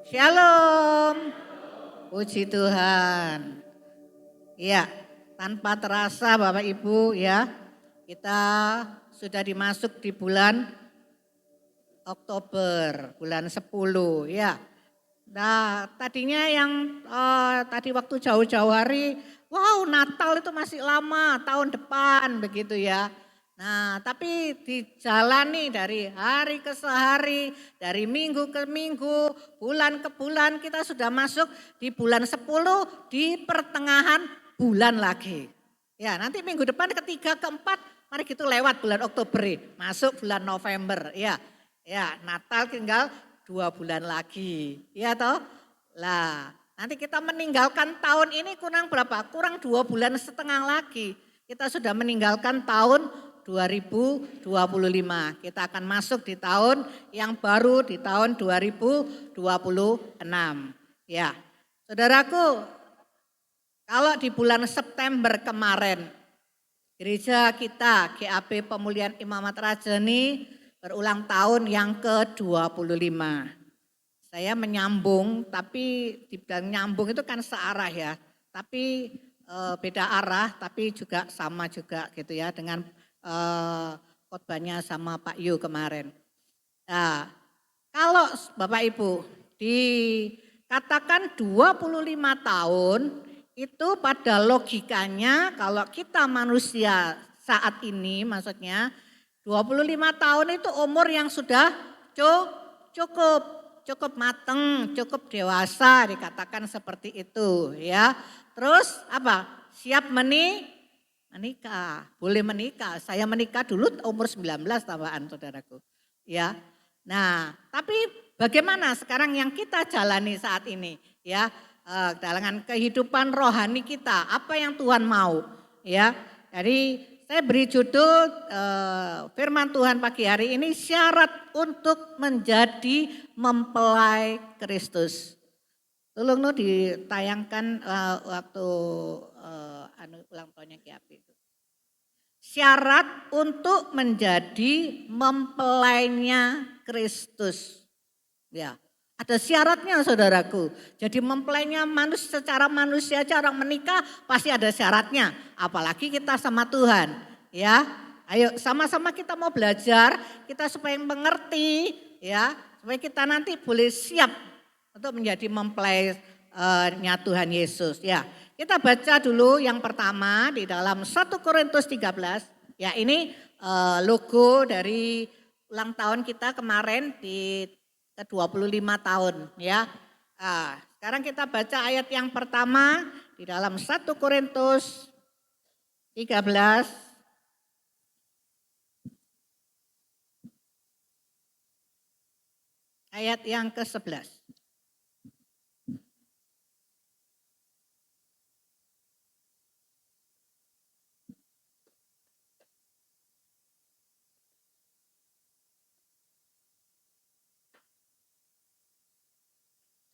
Shalom. Puji Tuhan. Iya, tanpa terasa Bapak Ibu ya, kita sudah dimasuk di bulan Oktober, bulan 10 ya. Nah tadinya yang tadi waktu jauh-jauh hari, wow Natal itu masih lama, tahun depan begitu ya. Nah tapi dijalani dari hari ke hari, dari minggu ke minggu, bulan ke bulan kita sudah masuk di bulan 10 di pertengahan bulan lagi. Ya nanti minggu depan ketiga, keempat, mari gitu lewat bulan Oktober, masuk bulan November ya. Ya Natal tinggal 2 bulan lagi, ya toh. Lah nanti kita meninggalkan tahun ini kurang berapa? Kurang 2 bulan setengah lagi. Kita sudah meninggalkan tahun 2025. Kita akan masuk di tahun yang baru di tahun 2026. Ya, saudaraku, kalau di bulan September kemarin, gereja kita GAP Pemulihan Imamat Rajani berulang tahun yang ke-25. Saya menyambung, tapi dibilang nyambung itu kan searah ya. Tapi beda arah, tapi juga sama juga gitu ya dengan khotbahnya sama Pak Yu kemarin. Nah, kalau Bapak Ibu dikatakan 25 tahun itu pada logikanya kalau kita manusia saat ini maksudnya 25 tahun itu umur yang sudah cukup mateng, cukup dewasa dikatakan seperti itu ya. Terus apa? Siap menikah, boleh menikah. Saya menikah dulu umur 19 tambahan saudaraku. Ya. Nah, tapi bagaimana sekarang yang kita jalani saat ini ya, dalam kehidupan rohani kita, apa yang Tuhan mau ya. Jadi saya beri judul firman Tuhan pagi hari ini syarat untuk menjadi mempelai Kristus. Tolong no ditayangkan waktu ulang tahunnya GAP itu. Syarat untuk menjadi mempelainya Kristus. Ya, ada syaratnya saudaraku. Jadi mempelainya secara manusia aja orang menikah pasti ada syaratnya. Apalagi kita sama Tuhan. Ya, ayo sama-sama kita mau belajar, kita supaya mengerti ya, supaya kita nanti boleh siap untuk menjadi mempelainya Tuhan Yesus. Ya, kita baca dulu yang pertama di dalam 1 Korintus 13. Ya ini logo dari ulang tahun kita kemarin di ke-25 tahun ya. Nah, sekarang kita baca ayat yang pertama di dalam 1 Korintus 13. Ayat yang ke-11.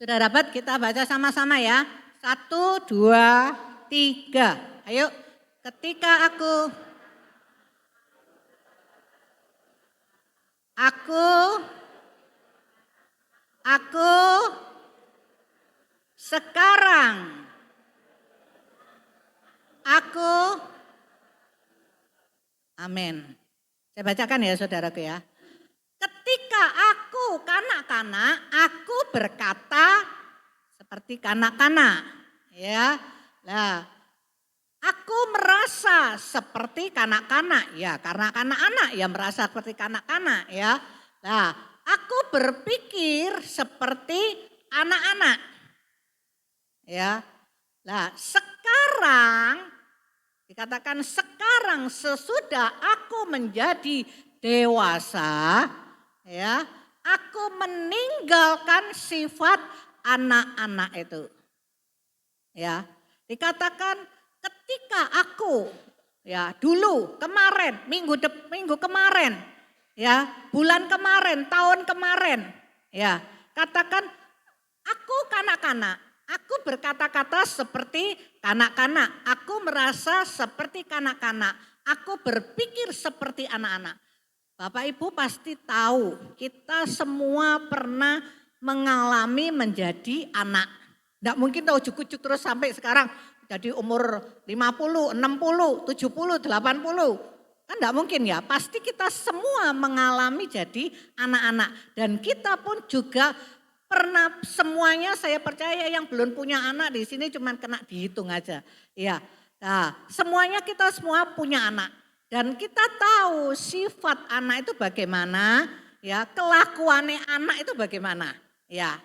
Sudah dapat kita baca sama-sama ya. 1, 2, 3. Ayo, ketika aku sekarang amin. Saya bacakan ya saudaraku ya. Ketika aku kanak-kanak, aku berkata seperti kanak-kanak. Ya, nah, aku merasa seperti kanak-kanak. Ya, karena anak-anak ya merasa seperti kanak-kanak ya. Nah, aku berpikir seperti anak-anak. Ya, nah sekarang dikatakan sekarang sesudah aku menjadi dewasa, ya, aku meninggalkan sifat anak-anak itu. Ya, dikatakan ketika aku ya dulu kemarin minggu kemarin ya, bulan kemarin, tahun kemarin ya, katakan aku kanak-kanak, aku berkata-kata seperti kanak-kanak, aku merasa seperti kanak-kanak, aku berpikir seperti anak-anak. Bapak Ibu pasti tahu, kita semua pernah mengalami menjadi anak. Tidak mungkin tahu ujuk-ujuk terus sampai sekarang jadi umur 50, 60, 70, 80. Kan tidak mungkin ya, pasti kita semua mengalami jadi anak-anak. Dan kita pun juga pernah semuanya, saya percaya yang belum punya anak di sini cuma kena dihitung aja. Ya, nah, semuanya kita semua punya anak dan kita tahu sifat anak itu bagaimana, ya kelakuannya anak itu bagaimana, ya.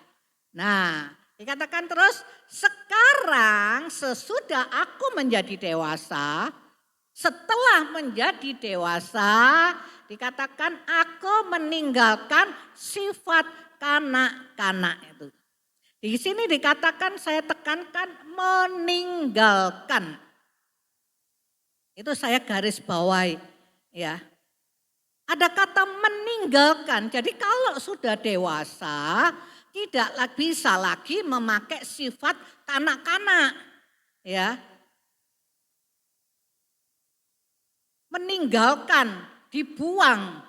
Nah, dikatakan terus sekarang sesudah aku menjadi dewasa, setelah menjadi dewasa dikatakan aku meninggalkan sifat kanak-kanak itu. Di sini dikatakan saya tekankan meninggalkan. Itu saya garis bawahi ya. Ada kata meninggalkan. Jadi kalau sudah dewasa tidak bisa lagi memakai sifat kanak-kanak ya. Meninggalkan, dibuang,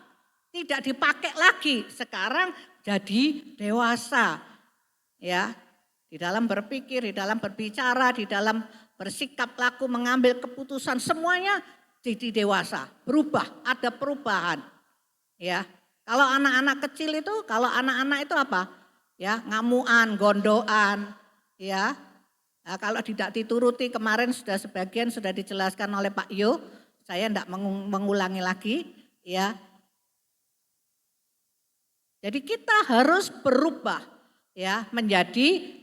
tidak dipakai lagi. Sekarang jadi dewasa. Ya, di dalam berpikir, di dalam berbicara, di dalam bersikap laku, mengambil keputusan semuanya jadi dewasa, berubah, ada perubahan. Ya. Kalau anak-anak kecil itu, kalau anak-anak itu apa? Ya, ngamuan, gondoan, ya. Nah, kalau tidak dituruti kemarin sudah sebagian sudah dijelaskan oleh Pak Yo, saya tidak mengulangi lagi, ya. Jadi kita harus berubah, ya, menjadi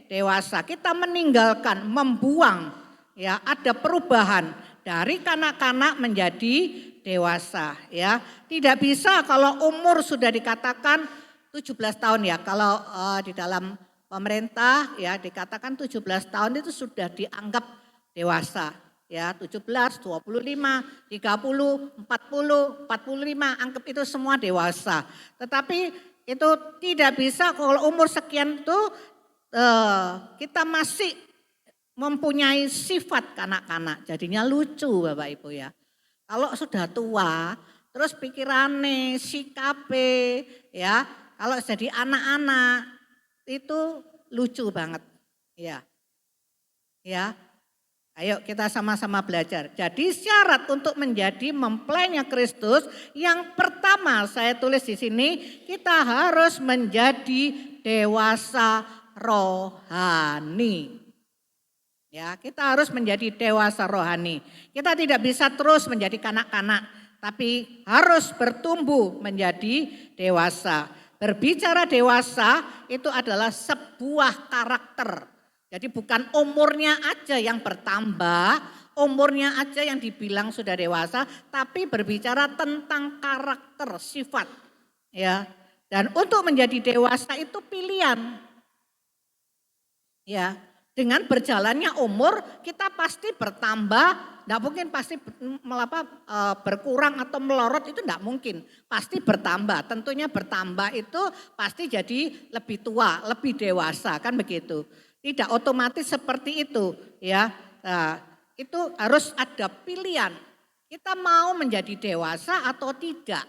dewasa. Kita meninggalkan, membuang, ya, ada perubahan dari kanak-kanak menjadi dewasa, ya. Tidak bisa kalau umur sudah dikatakan 17 tahun ya. Kalau di dalam pemerintah ya dikatakan 17 tahun itu sudah dianggap dewasa. Ya, 17, 25, 30, 40, 45, anggap itu semua dewasa. Tetapi itu tidak bisa kalau umur sekian itu kita masih mempunyai sifat kanak-kanak. Jadinya lucu Bapak Ibu ya. Kalau sudah tua, terus pikirannya, sikape, ya, kalau jadi anak-anak itu lucu banget, ya, ya. Ayo kita sama-sama belajar. Jadi syarat untuk menjadi mempelainya Kristus yang pertama saya tulis di sini, kita harus menjadi dewasa rohani. Ya, kita harus menjadi dewasa rohani. Kita tidak bisa terus menjadi kanak-kanak, tapi harus bertumbuh menjadi dewasa. Berbicara dewasa itu adalah sebuah karakter. Jadi bukan umurnya aja yang bertambah, umurnya aja yang dibilang sudah dewasa, tapi berbicara tentang karakter, sifat. Ya. Dan untuk menjadi dewasa itu pilihan. Ya, dengan berjalannya umur kita pasti bertambah, enggak mungkin pasti berkurang atau melorot itu enggak mungkin. Pasti bertambah, tentunya bertambah itu pasti jadi lebih tua, lebih dewasa kan begitu. Tidak otomatis seperti itu ya. Nah, itu harus ada pilihan. Kita mau menjadi dewasa atau tidak.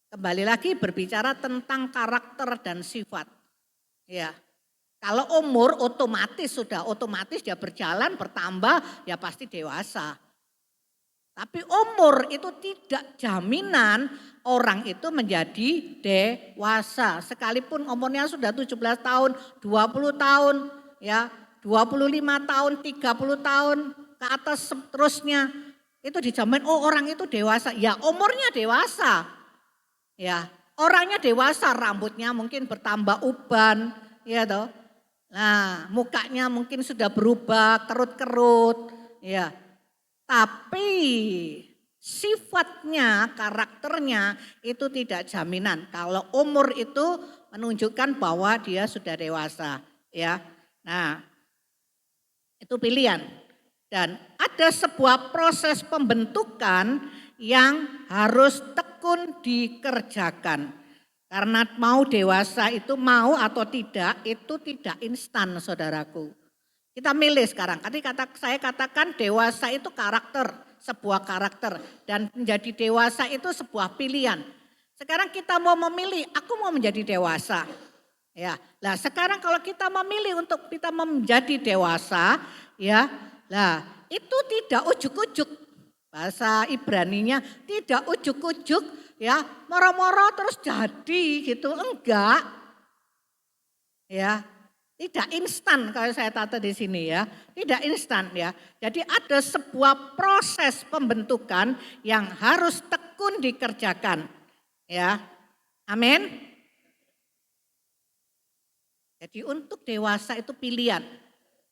Kembali lagi berbicara tentang karakter dan sifat. Ya. Kalau umur otomatis dia berjalan bertambah ya pasti dewasa. Tapi umur itu tidak jaminan orang itu menjadi dewasa. Sekalipun umurnya sudah 17 tahun, 20 tahun, ya 25 tahun, 30 tahun ke atas seterusnya. Itu dijamin orang itu dewasa. Ya umurnya dewasa. Ya orangnya dewasa, rambutnya mungkin bertambah uban. Ya toh. Nah mukanya mungkin sudah berubah, kerut-kerut. Ya. Tapi sifatnya, karakternya itu tidak jaminan. Kalau umur itu menunjukkan bahwa dia sudah dewasa, ya. Nah, itu pilihan. Dan ada sebuah proses pembentukan yang harus tekun dikerjakan. Karena mau dewasa itu mau atau tidak, itu tidak instan saudaraku. Kita milih sekarang, tadi saya katakan dewasa itu karakter, sebuah karakter. Dan menjadi dewasa itu sebuah pilihan. Sekarang kita mau memilih, aku mau menjadi dewasa. Ya, nah sekarang kalau kita memilih untuk kita menjadi dewasa, ya, nah itu tidak ujuk-ujuk. Bahasa Ibraninya tidak ujuk-ujuk, ya, moro-moro terus jadi gitu, enggak. Ya, tidak instan kalau saya tata di sini ya, tidak instan ya. Jadi ada sebuah proses pembentukan yang harus tekun dikerjakan. Ya, amin. Jadi untuk dewasa itu pilihan.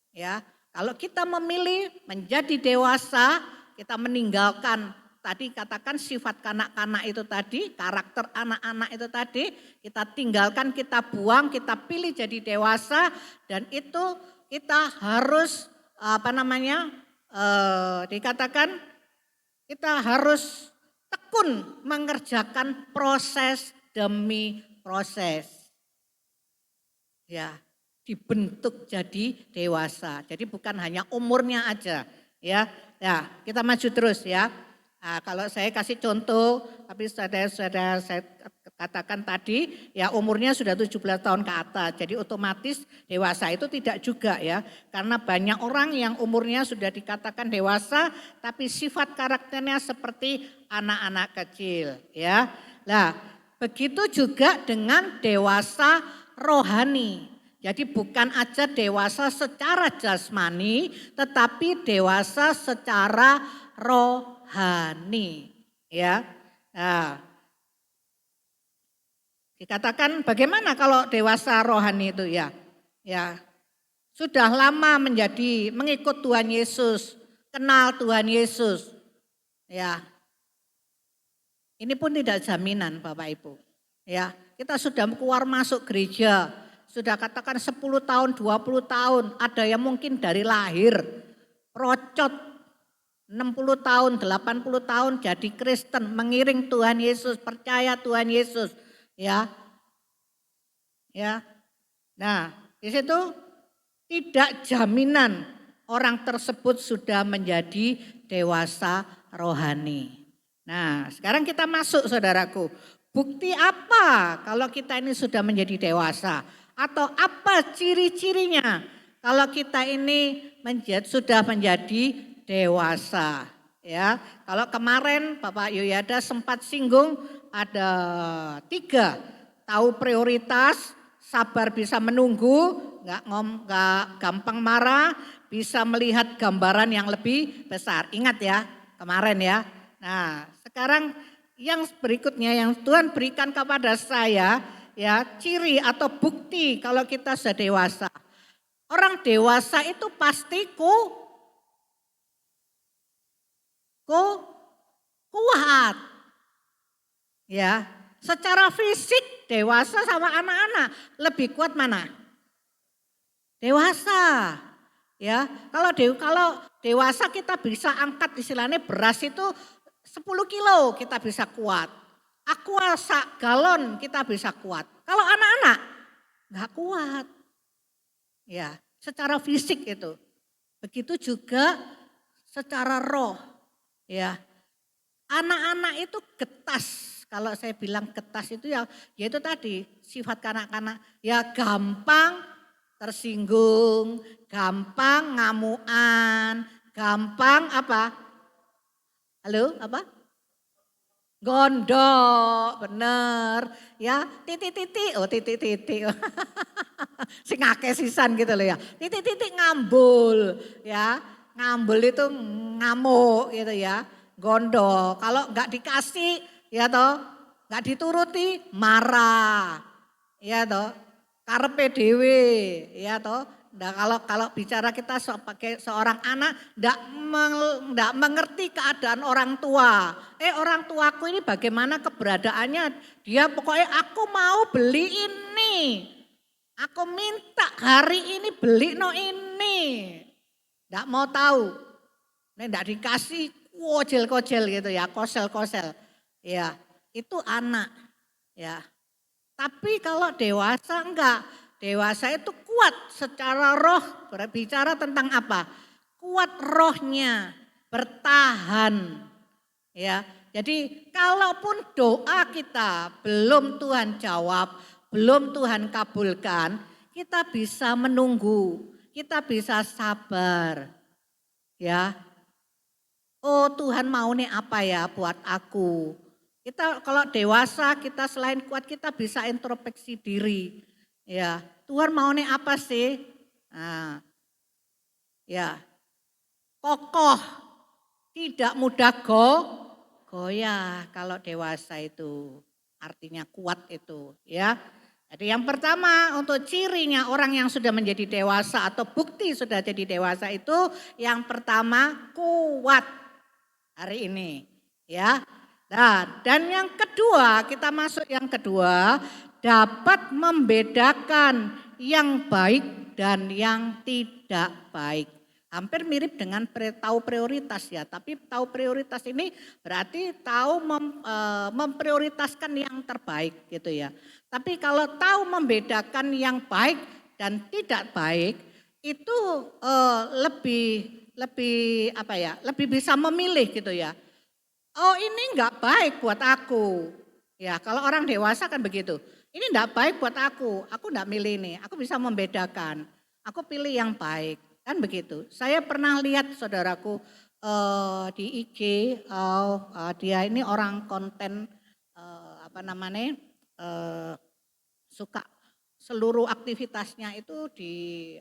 Ya, kalau kita memilih menjadi dewasa, kita meninggalkan tadi katakan sifat kanak-kanak itu tadi, karakter anak-anak itu tadi, kita tinggalkan, kita buang, kita pilih jadi dewasa dan itu kita harus dikatakan kita harus tekun mengerjakan proses demi proses. Ya, dibentuk jadi dewasa. Jadi bukan hanya umurnya aja, ya. Ya, kita maju terus ya. Nah, kalau saya kasih contoh, tapi sudah saya katakan tadi, ya umurnya sudah 17 tahun ke atas. Jadi otomatis dewasa itu tidak juga ya. Karena banyak orang yang umurnya sudah dikatakan dewasa, tapi sifat karakternya seperti anak-anak kecil, ya. Nah, begitu juga dengan dewasa rohani. Jadi bukan aja dewasa secara jasmani, tetapi dewasa secara rohani. Ya, nah, dikatakan bagaimana kalau dewasa rohani itu ya? Ya, sudah lama mengikut Tuhan Yesus, kenal Tuhan Yesus. Ya, ini pun tidak jaminan Bapak Ibu. Ya, kita sudah keluar masuk gereja, sudah katakan 10 tahun, 20 tahun, ada yang mungkin dari lahir, procot 60 tahun, 80 tahun jadi Kristen, mengiring Tuhan Yesus, percaya Tuhan Yesus. Ya, ya. Nah, di situ tidak jaminan orang tersebut sudah menjadi dewasa rohani. Nah, sekarang kita masuk saudaraku. Bukti apa kalau kita ini sudah menjadi dewasa? Atau apa ciri-cirinya kalau kita ini sudah menjadi dewasa? Ya, kalau kemarin Bapak Yoyada sempat singgung ada 3, tahu prioritas, sabar bisa menunggu, nggak gampang marah, bisa melihat gambaran yang lebih besar. Ingat ya kemarin ya. Nah sekarang yang berikutnya yang Tuhan berikan kepada saya ya ciri atau bukti kalau kita sudah dewasa. Orang dewasa itu pasti kuat. Ya, secara fisik dewasa sama anak-anak lebih kuat mana? Dewasa. Ya, kalau dewasa kita bisa angkat istilahnya beras itu 10 kilo kita bisa kuat. Aqua sak galon kita bisa kuat. Kalau anak-anak nggak kuat. Ya, secara fisik itu. Begitu juga secara roh. Ya, anak-anak itu getas. Kalau saya bilang getas itu ya itu tadi sifat kanak-kanak ya gampang tersinggung, gampang ngamuan, gampang apa? Halo, apa? Gondok, bener. Ya, titik-titik, oh titik-titik. Sing akeh sisan gitu loh ya. Titik-titik ngambul, ya. Ngambul itu ngamuk gitu ya. Gondok, kalau enggak dikasih ya toh, enggak dituruti marah. Ya toh, karepe dhewe, ya toh. Nah, kalau bicara kita sebagai seorang anak enggak mengerti keadaan orang tua. Orang tuaku ini bagaimana keberadaannya? Dia pokoknya aku mau beli ini. Aku minta hari ini beli no ini. Enggak mau tahu. Nek enggak dikasih kocel-kocel gitu ya, kosel-kosel. Ya, itu anak. Ya. Tapi kalau dewasa enggak. Dewasa itu kuat secara roh, berbicara tentang apa? Kuat rohnya, bertahan. Ya, Jadi kalaupun doa kita belum Tuhan jawab, belum Tuhan kabulkan, kita bisa menunggu, kita bisa sabar. Ya. Oh Tuhan mau nih apa ya buat aku. Kita kalau dewasa kita selain kuat kita bisa introspeksi diri. Ya, Tuhan mau nih apa sih? Nah, ya, kokoh, tidak mudah goyah kalau dewasa itu. Artinya kuat itu, ya. Jadi yang pertama untuk cirinya orang yang sudah menjadi dewasa atau bukti sudah jadi dewasa itu yang pertama kuat hari ini, ya. Nah, dan yang kedua, kita masuk yang kedua, dapat membedakan yang baik dan yang tidak baik. Hampir mirip dengan tahu prioritas ya, tapi tahu prioritas ini berarti tahu memprioritaskan yang terbaik gitu ya. Tapi kalau tahu membedakan yang baik dan tidak baik itu lebih apa ya, lebih bisa memilih gitu ya. Oh ini enggak baik buat aku. Ya kalau orang dewasa kan begitu. Ini enggak baik buat aku enggak milih ini. Aku bisa membedakan. Aku pilih yang baik. Kan begitu. Saya pernah lihat saudaraku di IG, dia ini orang konten apa namanya suka seluruh aktivitasnya itu di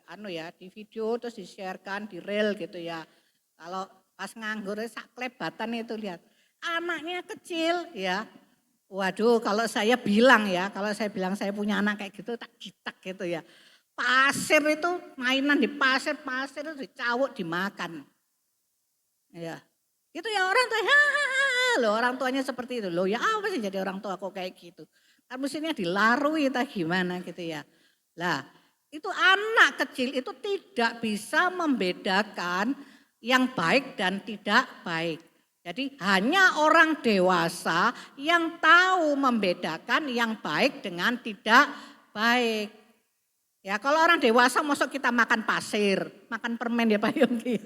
video terus di-sharekan di reel gitu ya. Kalau pas nganggur sak klebatan itu lihat anaknya kecil ya. Waduh kalau saya bilang saya punya anak kayak gitu tak gitak gitu ya. Pasir itu mainan di pasir itu dicawuk dimakan. Ya. Itu ya orang tua, loh orang tuanya seperti itu. Loh ya apa sih jadi orang tua kok kayak gitu. Kan mestinya dilarui tak gimana gitu ya. Lah itu anak kecil itu tidak bisa membedakan yang baik dan tidak baik. Jadi hanya orang dewasa yang tahu membedakan yang baik dengan tidak baik. Ya kalau orang dewasa masuk kita makan pasir, makan permen ya Pak Yongki.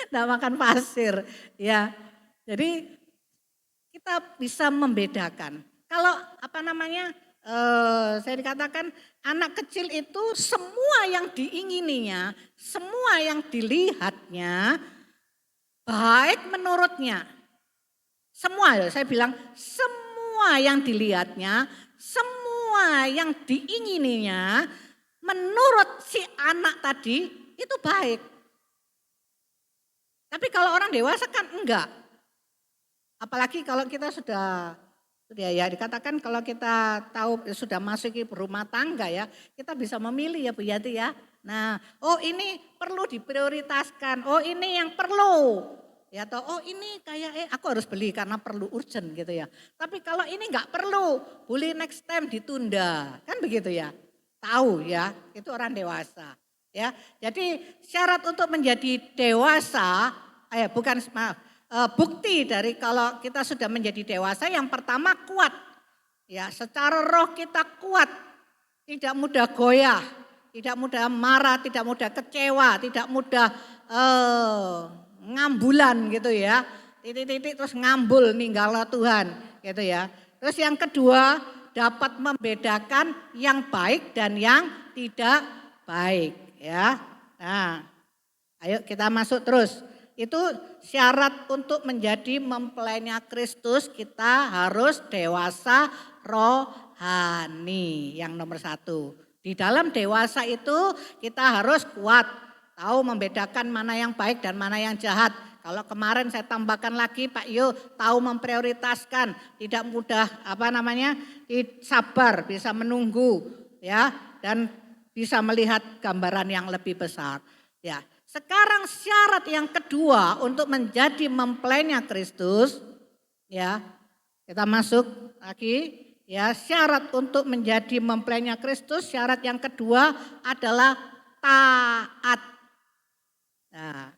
Nah makan pasir ya. Jadi kita bisa membedakan. Kalau saya dikatakan anak kecil itu semua yang diingininya, semua yang dilihatnya baik menurutnya. Semua ya saya bilang semua yang dilihatnya, semua yang diingininya menurut si anak tadi itu baik. Tapi kalau orang dewasa kan enggak. Apalagi kalau kita sudah ya dikatakan kalau kita tahu sudah masuk ke rumah tangga ya, kita bisa memilih ya Bu Yati ya. Nah, oh ini perlu diprioritaskan, oh ini yang perlu. Ya toh, oh ini kayak aku harus beli karena perlu urgent gitu ya. Tapi kalau ini enggak perlu, boleh next time ditunda. Kan begitu ya. Tahu ya, itu orang dewasa. Ya, jadi syarat untuk menjadi dewasa, bukti dari kalau kita sudah menjadi dewasa yang pertama kuat. Ya, secara roh kita kuat, tidak mudah goyah, tidak mudah marah, tidak mudah kecewa, tidak mudah ngambulan gitu ya. Titik-titik terus ngambul ninggallah Tuhan gitu ya. Terus yang kedua dapat membedakan yang baik dan yang tidak baik ya. Nah, ayo kita masuk terus. Itu syarat untuk menjadi mempelainya Kristus kita harus dewasa rohani yang nomor 1. Di dalam dewasa itu kita harus kuat, tahu membedakan mana yang baik dan mana yang jahat. Kalau kemarin saya tambahkan lagi Pak Yo tahu memprioritaskan, tidak mudah sabar, bisa menunggu ya dan bisa melihat gambaran yang lebih besar. Ya, sekarang syarat yang kedua untuk menjadi mempelainya Kristus, ya kita masuk lagi, ya syarat untuk menjadi mempelainya Kristus, syarat yang kedua adalah taat. Nah,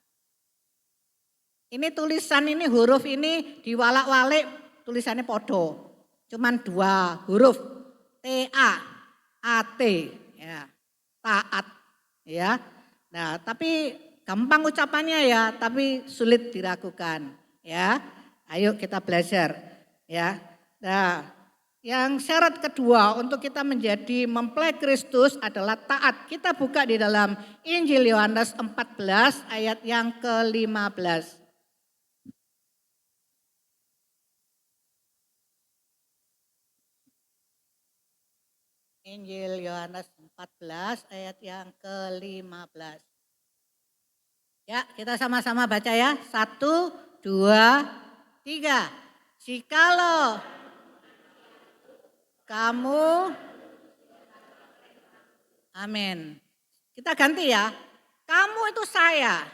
ini tulisan ini huruf ini diwalak-walik tulisannya podo, cuman 2 huruf T-A-A-T, ya taat, ya. Nah, tapi gampang ucapannya ya, tapi sulit dilakukan ya. Ayo kita belajar ya. Nah, yang syarat kedua untuk kita menjadi mempelai Kristus adalah taat. Kita buka di dalam Injil Yohanes 14 ayat yang ke-15. Injil Yohanes 14 ayat yang ke-15. Ya, kita sama-sama baca ya. 1, 2, 3. Jikalau kamu, amin. Kita ganti ya. Kamu itu saya.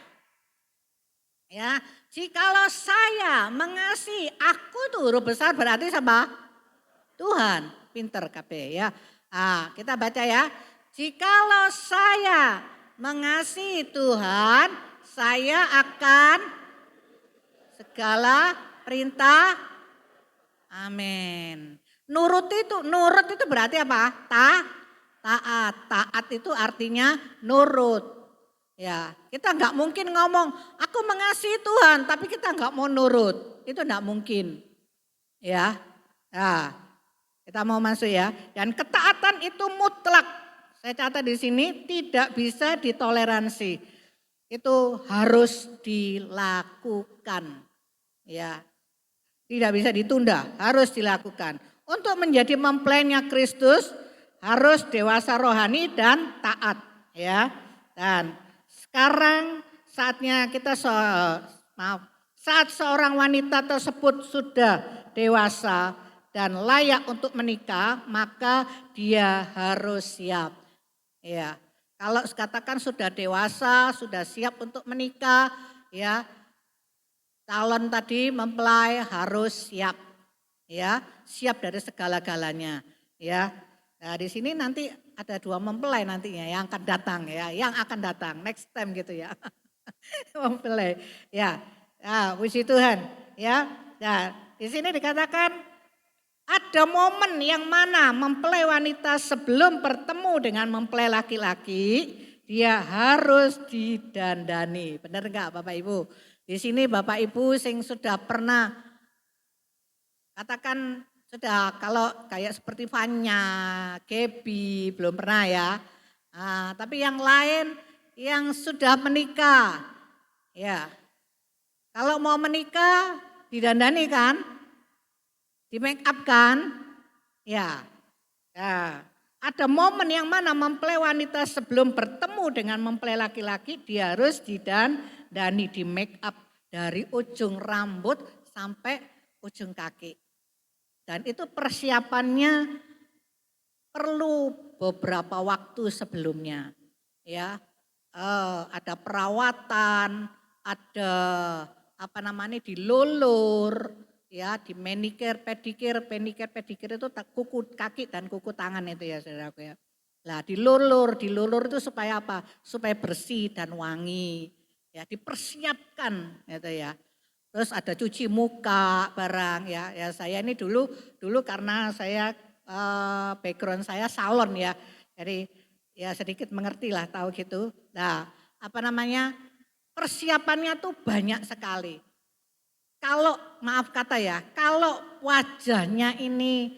Ya, jikalau saya mengasihi, aku itu huruf besar berarti sama Tuhan. Pinter KB ya. Nah, kita baca ya. Jikalau saya mengasihi Tuhan, saya akan segala perintah. Amin. Nurut itu berarti apa? Taat. Taat itu artinya nurut. Ya, kita nggak mungkin ngomong, aku mengasihi Tuhan, tapi kita nggak mau nurut. Itu nggak mungkin. Ya, nah, kita mau masuk ya. Dan ketaatan itu mutlak. Saya catat di sini tidak bisa ditoleransi. Itu harus dilakukan. Ya, tidak bisa ditunda, harus dilakukan. Untuk menjadi mempelainya Kristus harus dewasa rohani dan taat, ya. Dan sekarang saatnya kita saat seorang wanita tersebut sudah dewasa dan layak untuk menikah, maka dia harus siap. Ya, kalau katakan sudah dewasa, sudah siap untuk menikah, ya. Calon tadi mempelai harus siap, ya, siap dari segala-galanya, ya. Nah, di sini nanti ada 2 mempelai nantinya yang akan datang, ya, yang akan datang next time gitu ya, mempelai, ya. Nah, puji Tuhan, ya. Nah, di sini dikatakan ada momen yang mana mempelai wanita sebelum bertemu dengan mempelai laki-laki, dia harus didandani, benar enggak Bapak Ibu? Di sini Bapak Ibu sing sudah pernah katakan sudah kalau kayak seperti Fanya, Gebi belum pernah ya. Nah, tapi yang lain yang sudah menikah, ya. Kalau mau menikah didandani kan, di make up kan, ya. Ya. Ada momen yang mana mempelai wanita sebelum bertemu dengan mempelai laki-laki dia harus didandani, di make up dari ujung rambut sampai ujung kaki. Dan itu persiapannya perlu beberapa waktu sebelumnya. Ya, ada perawatan, ada dilulur, ya, di manicure, pedicure itu kuku kaki dan kuku tangan itu ya saudaraku ya. Nah dilulur itu supaya apa? Supaya bersih dan wangi. Ya dipersiapkan gitu ya. Terus ada cuci muka barang ya. Ya saya ini dulu karena saya background saya salon ya. Jadi ya sedikit mengerti lah tahu gitu. Nah persiapannya tuh banyak sekali. Kalau maaf kata ya, kalau wajahnya ini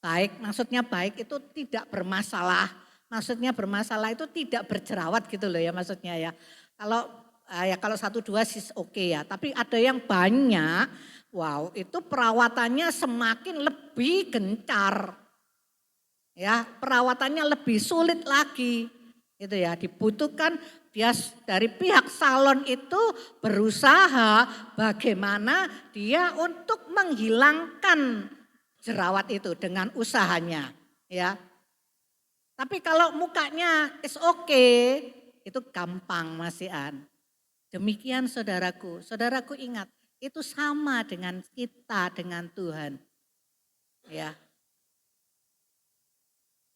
baik, maksudnya baik itu tidak bermasalah. Maksudnya bermasalah itu tidak berjerawat gitu loh ya maksudnya ya. Kalau 1-2 sih oke ya, tapi ada yang banyak, wow itu perawatannya semakin lebih gencar. Ya, perawatannya lebih sulit lagi. Gitu ya, dibutuhkan dia dari pihak salon itu berusaha bagaimana dia untuk menghilangkan jerawat itu dengan usahanya, ya. Tapi kalau mukanya is okay, itu gampang masihan. Demikian saudaraku ingat, itu sama dengan kita dengan Tuhan. Ya.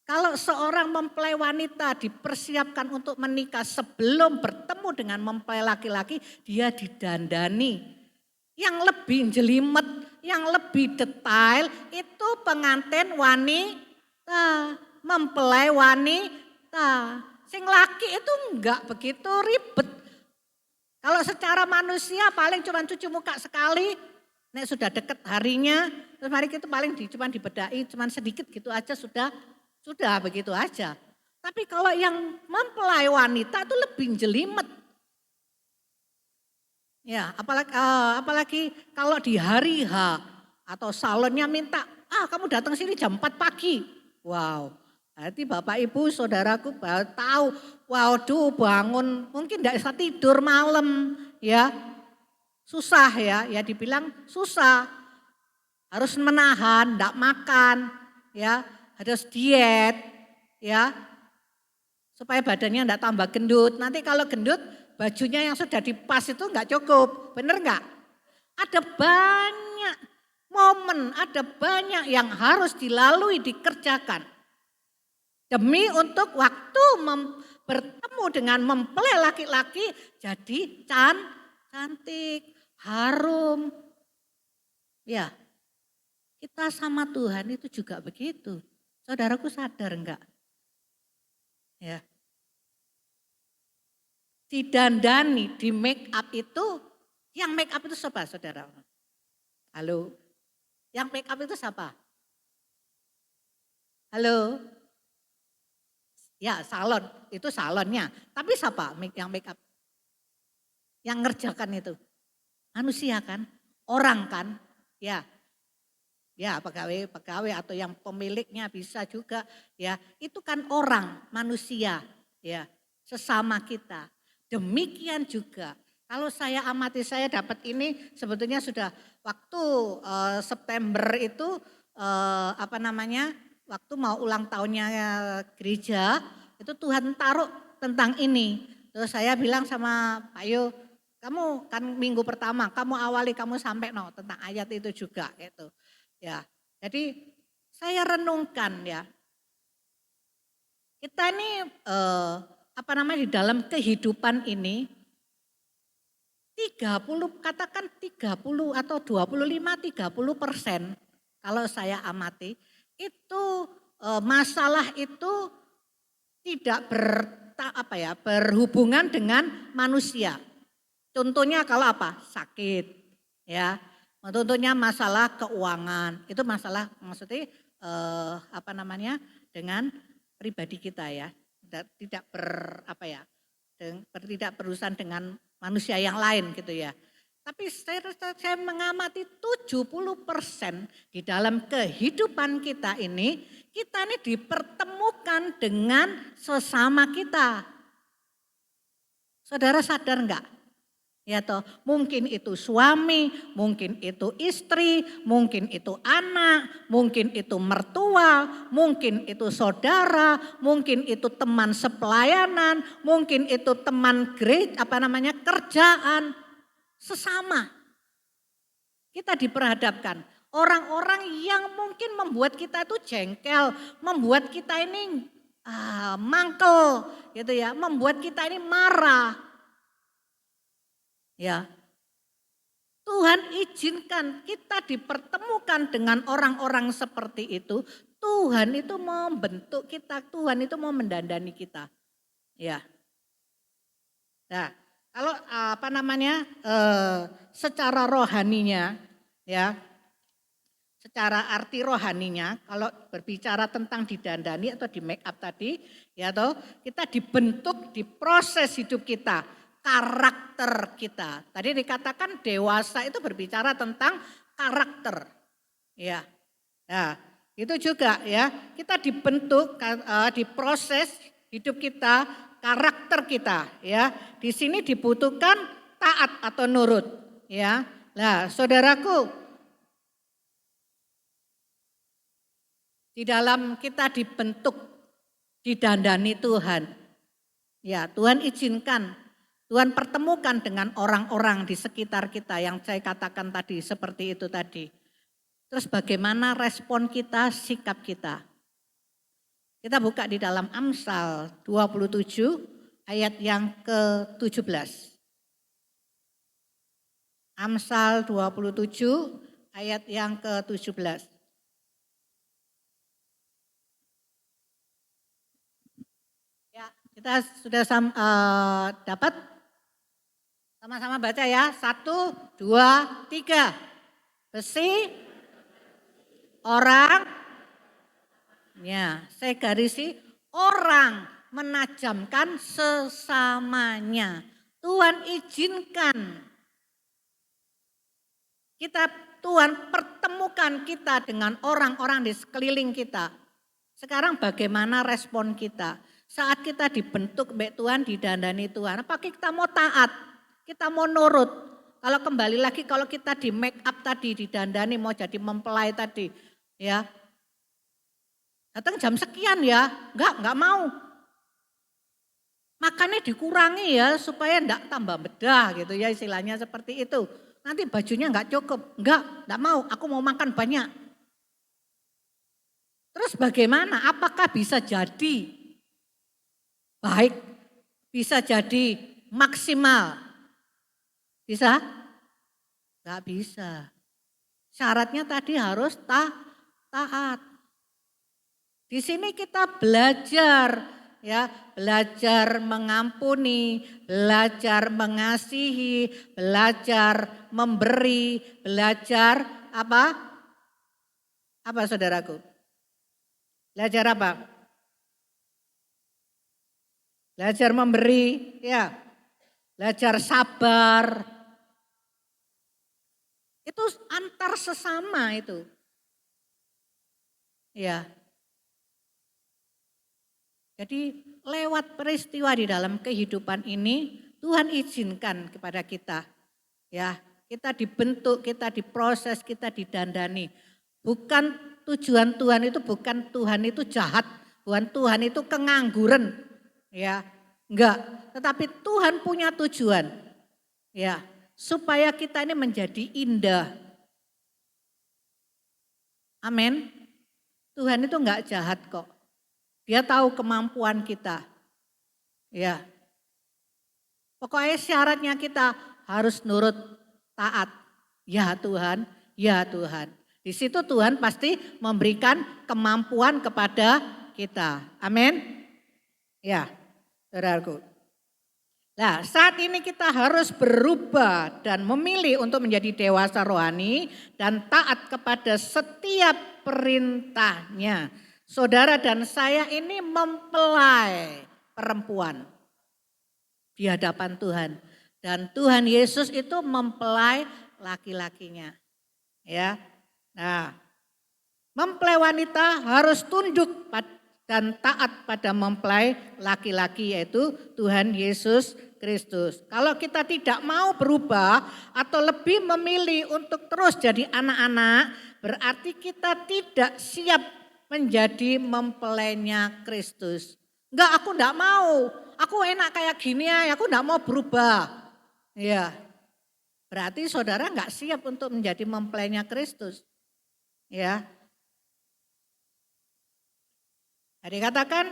Kalau seorang mempelai wanita dipersiapkan untuk menikah sebelum bertemu dengan mempelai laki-laki, dia didandani. Yang lebih jelimet, yang lebih detail itu pengantin wanita, mempelai wanita. Sing laki itu enggak begitu ribet. Kalau secara manusia paling cuma cuci muka sekali, Nek sudah deket harinya, terus mari kita paling cuma dibedai, cuma sedikit gitu aja sudah begitu aja. Tapi kalau yang mempelai wanita itu lebih jelimet. Ya, apalagi kalau di hari H atau salonnya minta, kamu datang sini jam 4 pagi. Wow, berarti Bapak Ibu saudaraku baru tahu, waduh bangun mungkin tidak bisa tidur malam ya. Susah ya dibilang susah. Harus menahan, tidak makan, ya, harus diet, ya, supaya badannya tidak tambah gendut. Nanti kalau gendut, bajunya yang sudah dipas itu enggak cukup, benar enggak? Ada banyak momen, ada banyak yang harus dilalui, dikerjakan. Demi untuk waktu bertemu dengan mempelai laki-laki jadi cantik, harum. Ya, kita sama Tuhan itu juga begitu. Saudaraku sadar enggak? Ya. Didandani, di make up itu, yang make up itu siapa saudara? Halo? Yang make up itu siapa? Halo? Ya salon, itu salonnya. Tapi siapa yang make up? Yang ngerjakan itu? Manusia kan? Orang kan? Ya. Ya pegawai atau yang pemiliknya bisa juga ya. Itu kan orang, manusia ya. Sesama kita. Demikian juga kalau saya amati saya dapat ini sebetulnya sudah waktu September itu waktu mau ulang tahunnya gereja itu Tuhan taruh tentang ini. Terus saya bilang sama Pak Yo, kamu kan minggu pertama kamu awali kamu sampai tentang ayat itu juga gitu. Ya, jadi saya renungkan ya. Kita ini di dalam kehidupan ini 30 katakan 30 atau 25-30% kalau saya amati itu masalah itu tidak berhubungan dengan manusia. Contohnya kalau sakit ya. Contohnya masalah keuangan, itu masalah maksudnya dengan pribadi kita ya. Tidak tidak berurusan dengan manusia yang lain gitu ya. Tapi saya mengamati 70% di dalam kehidupan kita ini dipertemukan dengan sesama kita. Saudara sadar enggak? Ya toh, mungkin itu suami, mungkin itu istri, mungkin itu anak, mungkin itu mertua, mungkin itu saudara, mungkin itu teman sepelayanan, mungkin itu teman kerjaan, sesama. Kita diperhadapkan orang-orang yang mungkin membuat kita itu jengkel, membuat kita ini mangkel gitu ya, membuat kita ini marah. Ya, Tuhan izinkan kita dipertemukan dengan orang-orang seperti itu. Tuhan itu mau membentuk kita, Tuhan itu mau mendandani kita. Ya. Nah, kalau secara rohaninya, ya, secara arti rohaninya, kalau berbicara tentang didandani atau di make up tadi, ya toh, kita dibentuk di proses hidup kita. Karakter kita. Tadi dikatakan dewasa itu berbicara tentang karakter. Ya. Nah, itu juga ya. Kita dibentuk di proses hidup kita, karakter kita ya. Di sini dibutuhkan taat atau nurut ya. Nah, saudaraku, di dalam kita dibentuk, didandani Tuhan. Ya, Tuhan izinkan Tuhan pertemukan dengan orang-orang di sekitar kita yang saya katakan tadi seperti itu tadi. Terus bagaimana respon kita, sikap kita. Kita buka di dalam Amsal 27 ayat yang ke-17. Amsal 27 ayat yang ke-17. Ya, kita sudah dapat? Sama-sama baca ya, 1, 2, 3. Besi orang, ya saya garisi orang menajamkan sesamanya. Tuhan izinkan kita, Tuhan pertemukan kita dengan orang-orang di sekeliling kita. Sekarang bagaimana respon kita? Saat kita dibentuk baik Tuhan, didandani Tuhan, apakah kita mau taat? Kita mau nurut? Kalau kembali lagi, kalau kita di make up tadi, didandani mau jadi mempelai tadi, ya datang jam sekian ya, enggak mau. Makannya dikurangi ya supaya enggak tambah bedah gitu ya, istilahnya seperti itu. Nanti bajunya enggak cukup, enggak mau, aku mau makan banyak. Terus bagaimana? Apakah bisa jadi baik? Bisa jadi maksimal? Bisa? Enggak bisa. Syaratnya tadi harus taat. Di sini kita belajar ya, belajar mengampuni, belajar mengasihi, belajar memberi, belajar apa? Apa saudaraku? Belajar apa? Belajar memberi, ya. Belajar sabar. Itu antar sesama itu. Ya. Jadi lewat peristiwa di dalam kehidupan ini Tuhan izinkan kepada kita. Ya, kita dibentuk, kita diproses, kita didandani. Bukan tujuan Tuhan itu bukan Tuhan itu jahat, bukan Tuhan itu kengangguran. Ya, enggak, tetapi Tuhan punya tujuan. Ya, supaya kita ini menjadi indah. Amin. Tuhan itu enggak jahat kok. Dia tahu kemampuan kita. Ya. Pokoknya syaratnya kita harus nurut, taat. Ya Tuhan, ya Tuhan. Di situ Tuhan pasti memberikan kemampuan kepada kita. Amin. Ya, saudaraku. Nah, saat ini kita harus berubah dan memilih untuk menjadi dewasa rohani dan taat kepada setiap perintahnya. Saudara dan saya ini mempelai perempuan di hadapan Tuhan. Dan Tuhan Yesus itu mempelai laki-lakinya. Ya. Nah, mempelai wanita harus tunduk dan taat pada mempelai laki-laki yaitu Tuhan Yesus Kristus. Kalau kita tidak mau berubah atau lebih memilih untuk terus jadi anak-anak, berarti kita tidak siap menjadi mempelainya Kristus. Enggak, aku enggak mau. Aku enak kayak gini ya, aku enggak mau berubah. Ya, berarti saudara enggak siap untuk menjadi mempelainya Kristus. Ya. Jadi katakan,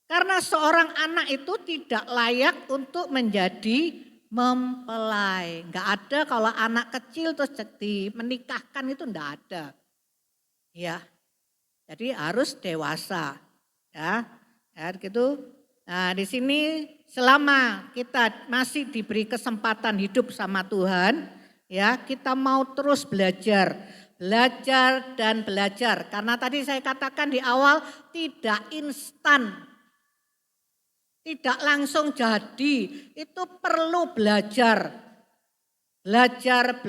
karena seorang anak itu tidak layak untuk menjadi mempelai. Enggak ada kalau anak kecil terus menikahkan itu enggak ada. Ya. Jadi harus dewasa, ya gitu. Nah di sini selama kita masih diberi kesempatan hidup sama Tuhan, ya kita mau terus belajar dan belajar. Karena tadi saya katakan di awal tidak instan, tidak langsung jadi, itu perlu belajar. Belajar,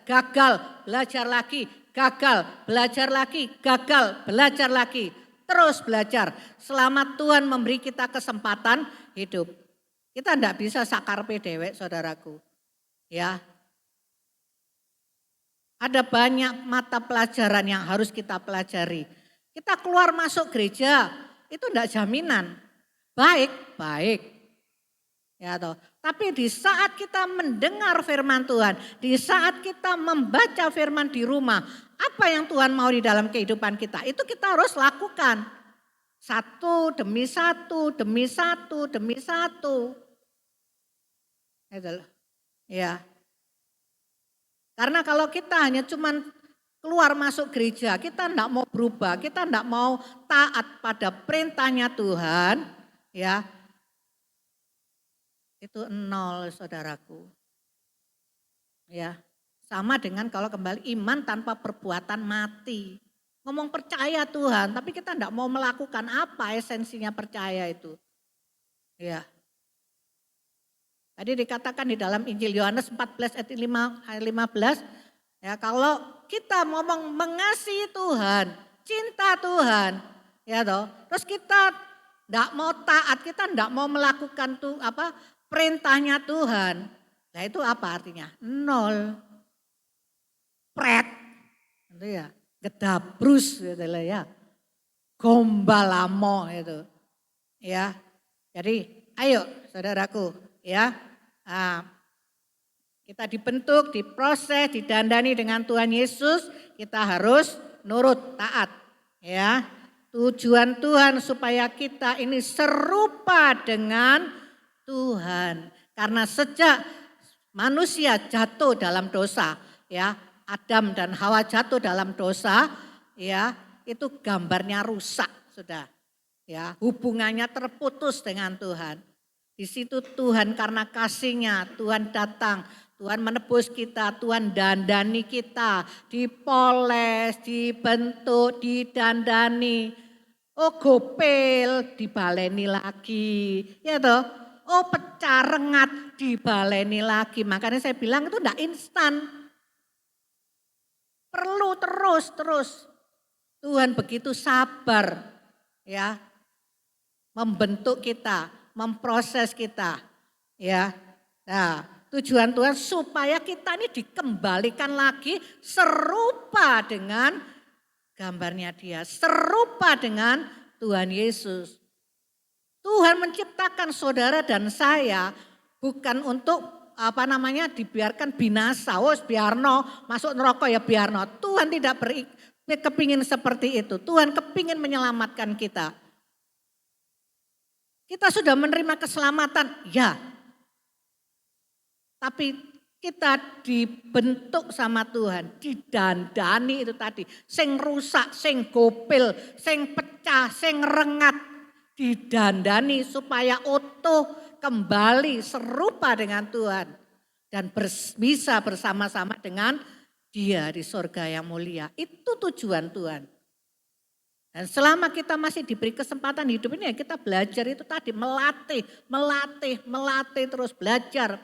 gagal, belajar lagi, gagal, belajar lagi, gagal, belajar lagi. Terus belajar selama Tuhan memberi kita kesempatan hidup. Kita enggak bisa sakarpe dewek saudaraku. Ya. Ada banyak mata pelajaran yang harus kita pelajari. Kita keluar masuk gereja itu enggak jaminan. Baik. Ya toh. Tapi di saat kita mendengar firman Tuhan, di saat kita membaca firman di rumah, apa yang Tuhan mau di dalam kehidupan kita, itu kita harus lakukan. Satu demi satu, demi satu, demi satu. Ya. Karena kalau kita hanya cuman keluar masuk gereja, kita enggak mau berubah, kita enggak mau taat pada perintahnya Tuhan, ya. Itu nol saudaraku. Ya, Sama dengan kalau kembali iman tanpa perbuatan mati. Ngomong percaya Tuhan, tapi kita tidak mau melakukan apa esensinya percaya itu. Ya. Tadi dikatakan di dalam Injil Yohanes 14 ayat 15, ya kalau kita ngomong mengasihi Tuhan, cinta Tuhan, ya toh, terus kita tidak mau taat, kita tidak mau melakukan perintahnya Tuhan. Nah itu apa artinya? Nol. Pret. Itu ya. Gedabrus gitu lah ya. Gombalamo itu. Ya. Jadi ayo saudaraku ya. Nah, kita dibentuk, diproses, didandani dengan Tuhan Yesus, kita harus nurut, taat. Ya. Tujuan Tuhan supaya kita ini serupa dengan Tuhan. Karena sejak manusia jatuh dalam dosa, ya, Adam dan Hawa jatuh dalam dosa, ya, itu gambarnya rusak, sudah. Ya, hubungannya terputus dengan Tuhan. Di situ Tuhan karena kasihnya, Tuhan datang, Tuhan menebus kita, Tuhan dandani kita, dipoles, dibentuk, didandani. Oh gopel, dibaleni lagi, ya toh. Oh pecah rengat, dibaleni lagi. Makanya saya bilang itu enggak instan. Perlu terus. Tuhan begitu sabar ya membentuk kita, memproses kita ya. Nah, tujuan Tuhan supaya kita ini dikembalikan lagi serupa dengan gambarnya Dia, serupa dengan Tuhan Yesus. Tuhan menciptakan saudara dan saya bukan untuk dibiarkan binasa. Biarno masuk neraka ya biarno. Tuhan tidak kepingin seperti itu. Tuhan kepingin menyelamatkan kita. Kita sudah menerima keselamatan, ya. Tapi kita dibentuk sama Tuhan, didandani itu tadi. Sing rusak, sing gopil, sing pecah, sing rengat. Didandani supaya utuh kembali serupa dengan Tuhan. Dan bisa bersama-sama dengan Dia di surga yang mulia. Itu tujuan Tuhan. Dan selama kita masih diberi kesempatan hidup ini ya kita belajar itu tadi melatih terus belajar.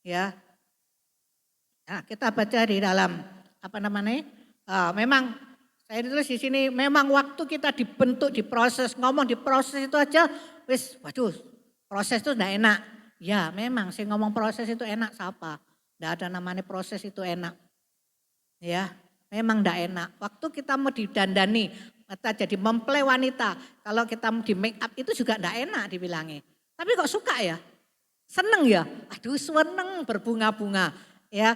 Ya. Nah, kita baca di dalam memang saya ditulis di sini memang waktu kita dibentuk, diproses, ngomong diproses itu aja proses itu enggak enak. Ya, memang sih ngomong proses itu enak siapa? Enggak ada namanya proses itu enak. Ya. Memang enggak enak. Waktu kita mau didandani, kita jadi mempelai wanita. Kalau kita mau di make up itu juga enggak enak dibilangnya. Tapi kok suka ya? Seneng ya? Aduh seneng berbunga-bunga. Ya,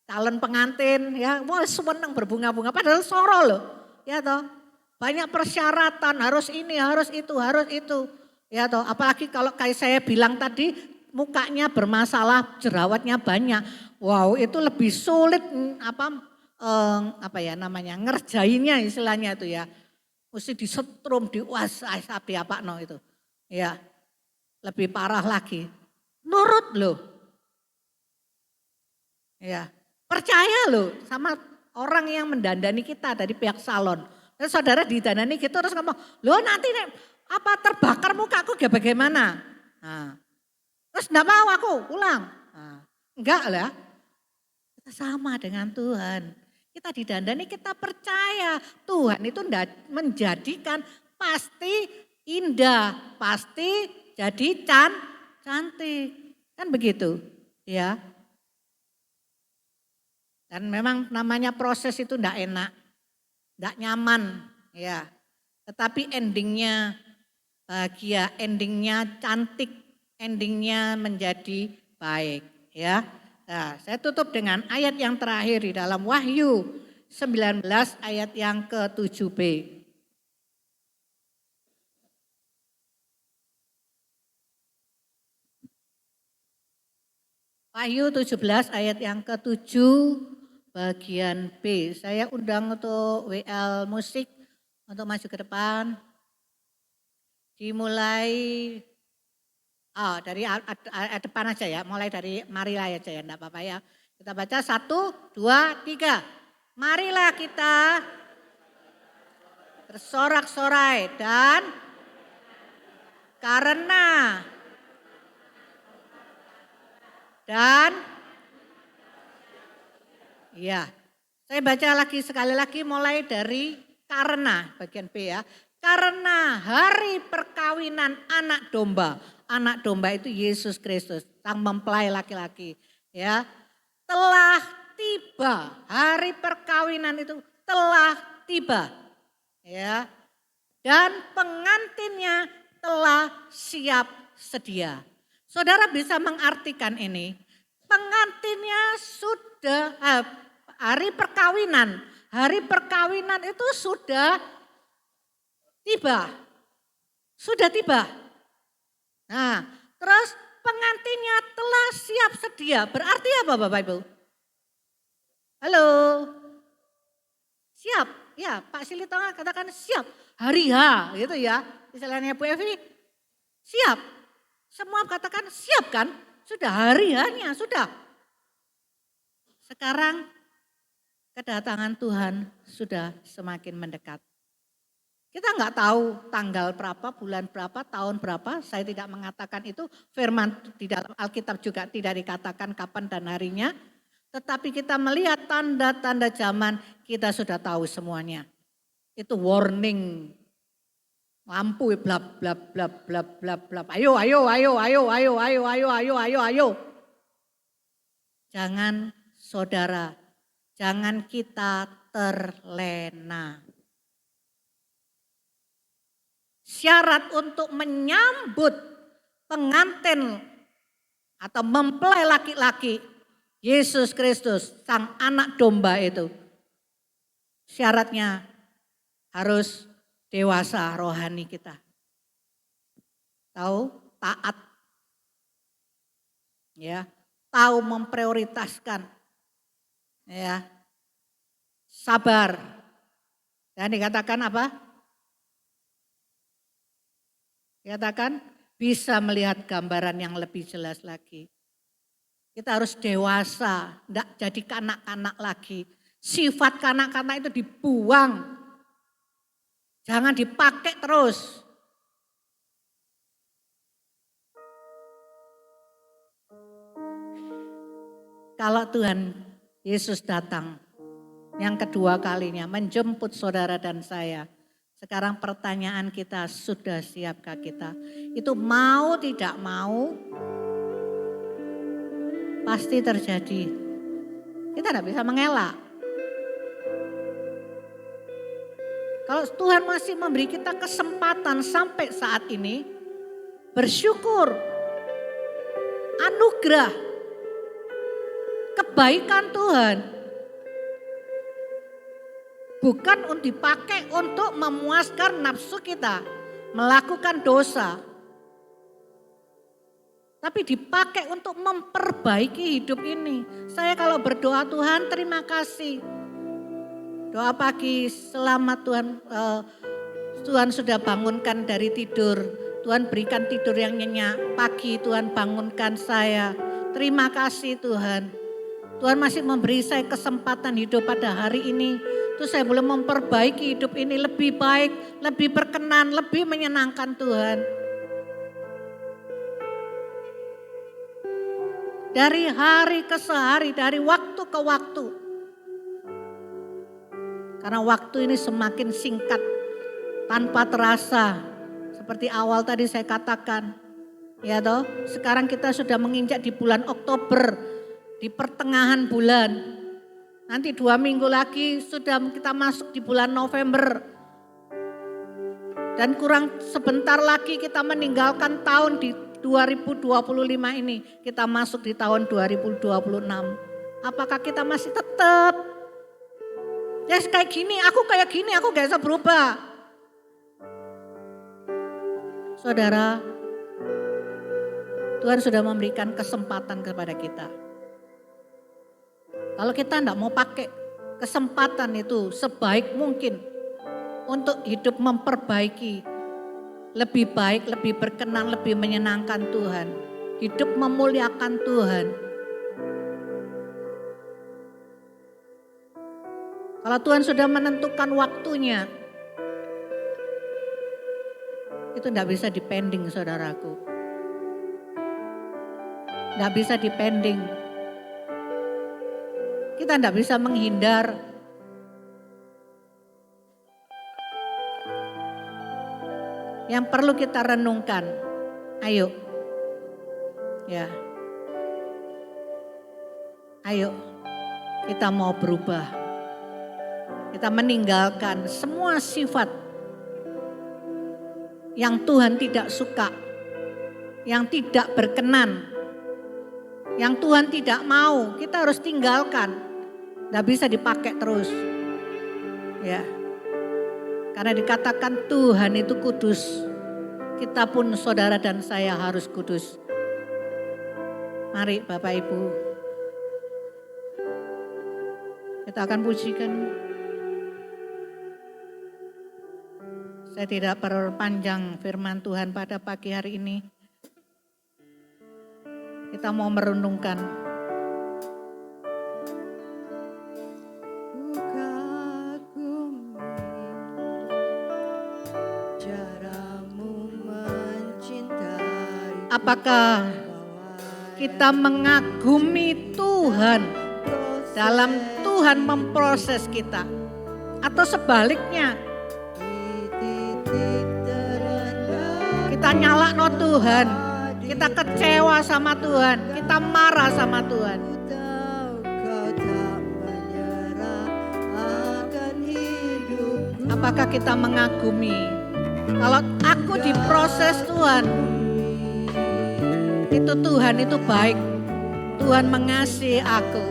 calon pengantin ya, wah seneng berbunga-bunga. Padahal soro loh. Ya toh, banyak persyaratan harus ini, harus itu. Ya toh, apalagi kalau kayak saya bilang tadi mukanya bermasalah, jerawatnya banyak. Wow, itu lebih sulit ngerjainnya istilahnya itu ya. Mesti disetrum, itu. Ya, lebih parah lagi. Nurut loh. Ya, percaya loh sama orang yang mendandani kita dari pihak salon. Terus saudara didandani gitu terus ngomong, loh nanti terbakar mukaku bagaimana? Nah, terus enggak mau aku pulang. Nah, enggak lah. Kita sama dengan Tuhan. Kita didandani, kita percaya Tuhan itu menjadikan pasti indah, pasti jadi cantik. Kan begitu ya. Dan memang namanya proses itu enggak enak, enggak nyaman ya. Tetapi endingnya bahagia, endingnya cantik, endingnya menjadi baik ya. Nah, saya tutup dengan ayat yang terakhir di dalam Wahyu 19 ayat yang ke-7b. Wahyu 17 ayat yang ke-7 bagian B. Saya undang untuk WL musik untuk maju ke depan. Dimulai Oh, dari depan aja ya, mulai dari marilah aja ya, enggak apa-apa ya. Kita baca 1, 2, 3. Marilah kita bersorak-sorai dan karena dan ya. Saya baca lagi sekali lagi mulai dari karena bagian B ya. Karena hari perkawinan anak domba. Anak domba itu Yesus Kristus, sang mempelai laki-laki, ya. Telah tiba. Hari perkawinan itu telah tiba. Ya. Dan pengantinnya telah siap sedia. Saudara bisa mengartikan ini. Pengantinnya sudah hari perkawinan itu sudah tiba. Sudah tiba. Nah, terus pengantinnya telah siap sedia. Berarti apa Bapak Ibu? Halo. Siap. Ya, Pak Silitonga katakan siap. Hari H gitu ya. Istilahnya Bu Evi, siap. Semua katakan siap kan? Sudah hari H-nya, sudah. Sekarang kedatangan Tuhan sudah semakin mendekat. Kita nggak tahu tanggal berapa, bulan berapa, tahun berapa. Saya tidak mengatakan itu. Firman di dalam Alkitab juga tidak dikatakan kapan dan harinya. Tetapi kita melihat tanda-tanda zaman, kita sudah tahu semuanya. Itu warning. Lampu blap blap blap blap blap blap. Ayo ayo ayo ayo ayo ayo ayo ayo ayo ayo. Jangan saudara, jangan kita terlena. Syarat untuk menyambut pengantin atau mempelai laki-laki Yesus Kristus, sang anak domba itu. Syaratnya harus dewasa rohani kita. Tahu, taat. Ya, tahu memprioritaskan. Ya. Sabar. Dan dikatakan apa? Dikatakan bisa melihat gambaran yang lebih jelas lagi. Kita harus dewasa, tidak jadi kanak-kanak lagi. Sifat kanak-kanak itu dibuang. Jangan dipakai terus. Kalau Tuhan Yesus datang yang kedua kalinya menjemput saudara dan saya. Sekarang pertanyaan kita, sudah siapkah kita? Itu mau tidak mau pasti terjadi. Kita tidak bisa mengelak. Kalau Tuhan masih memberi kita kesempatan sampai saat ini, bersyukur, anugerah, kebaikan Tuhan. Bukan dipakai untuk memuaskan nafsu kita, melakukan dosa. Tapi dipakai untuk memperbaiki hidup ini. Saya kalau berdoa Tuhan terima kasih. Doa pagi selamat Tuhan sudah bangunkan dari tidur. Tuhan berikan tidur yang nyenyak. Pagi Tuhan bangunkan saya. Terima kasih Tuhan. Tuhan masih memberi saya kesempatan hidup pada hari ini. Terus saya boleh memperbaiki hidup ini lebih baik, lebih berkenan, lebih menyenangkan Tuhan. Dari hari ke sehari, dari waktu ke waktu. Karena waktu ini semakin singkat, tanpa terasa. Seperti awal tadi saya katakan. Ya toh, sekarang kita sudah menginjak di bulan Oktober, di pertengahan bulan. Nanti 2 minggu lagi sudah kita masuk di bulan November. Dan kurang sebentar lagi kita meninggalkan tahun di 2025 ini. Kita masuk di tahun 2026. Apakah kita masih tetap? Ya kayak gini, aku gak bisa berubah. Saudara, Tuhan sudah memberikan kesempatan kepada kita. Kalau kita tidak mau pakai kesempatan itu sebaik mungkin untuk hidup memperbaiki lebih baik, lebih berkenan, lebih menyenangkan Tuhan. Hidup memuliakan Tuhan. Kalau Tuhan sudah menentukan waktunya, itu tidak bisa dipending saudaraku. Tidak bisa dipending. Kita tidak bisa menghindar. Yang perlu kita renungkan, ayo. Ya. Ayo, kita mau berubah. Kita meninggalkan semua sifat yang Tuhan tidak suka, yang tidak berkenan, yang Tuhan tidak mau, kita harus tinggalkan. Tidak bisa dipakai terus. Ya. Karena dikatakan Tuhan itu kudus. Kita pun saudara dan saya harus kudus. Mari Bapak Ibu. Kita akan pujikan. Saya tidak perpanjang firman Tuhan pada pagi hari ini. Kita mau merenungkan. Apakah kita mengagumi Tuhan dalam Tuhan memproses kita? Atau sebaliknya, kita nyalakno Tuhan, kita kecewa sama Tuhan, kita marah sama Tuhan. Apakah kita mengagumi? Kalau aku diproses Tuhan, itu Tuhan itu baik. Tuhan mengasihi aku.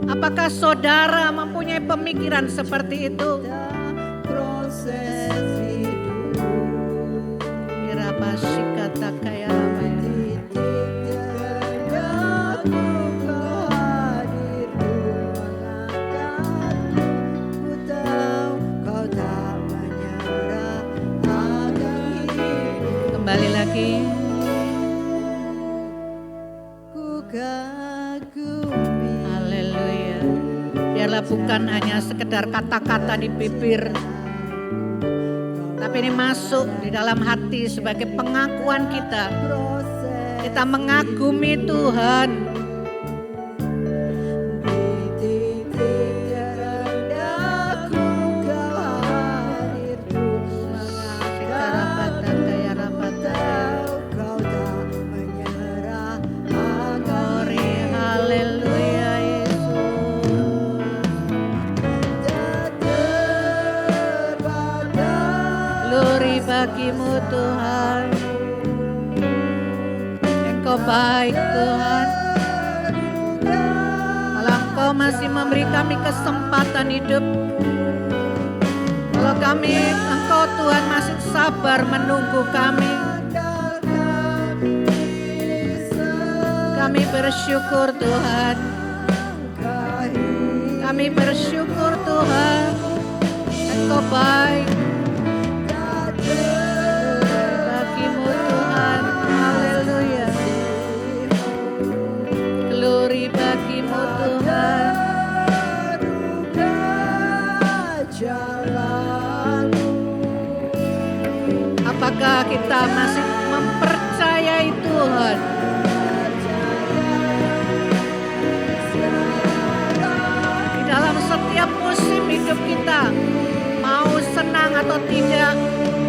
Apakah saudara mempunyai pemikiran seperti itu? Proses hidup. Irabashikata kaya kembali lagi. Haleluya. Biarlah bukan hanya sekedar kata-kata di bibir, tapi ini masuk di dalam hati sebagai pengakuan kita. Kita mengagumi Tuhan. Bagimu Tuhan, Engkau baik Tuhan. Kalau Engkau masih memberi kami kesempatan hidup, kalau Engkau Tuhan masih sabar menunggu kami bersyukur Tuhan. Kami bersyukur Tuhan, Engkau baik. Apakah kita masih mempercayai Tuhan? Di dalam setiap musim hidup kita, mau senang atau tidak,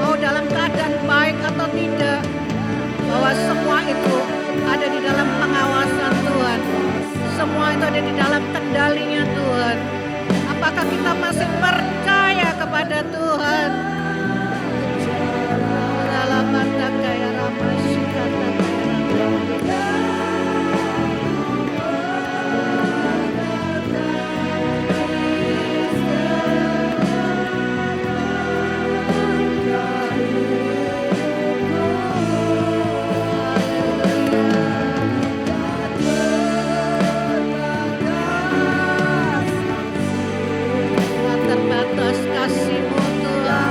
mau dalam keadaan baik atau tidak, bahwa semua itu ada di dalam pengawasan Tuhan. Semua itu ada di dalam kendalinya Tuhan. Apakah kita masih percaya kepada Tuhan? Terbatas kasih-Mu Tuhan.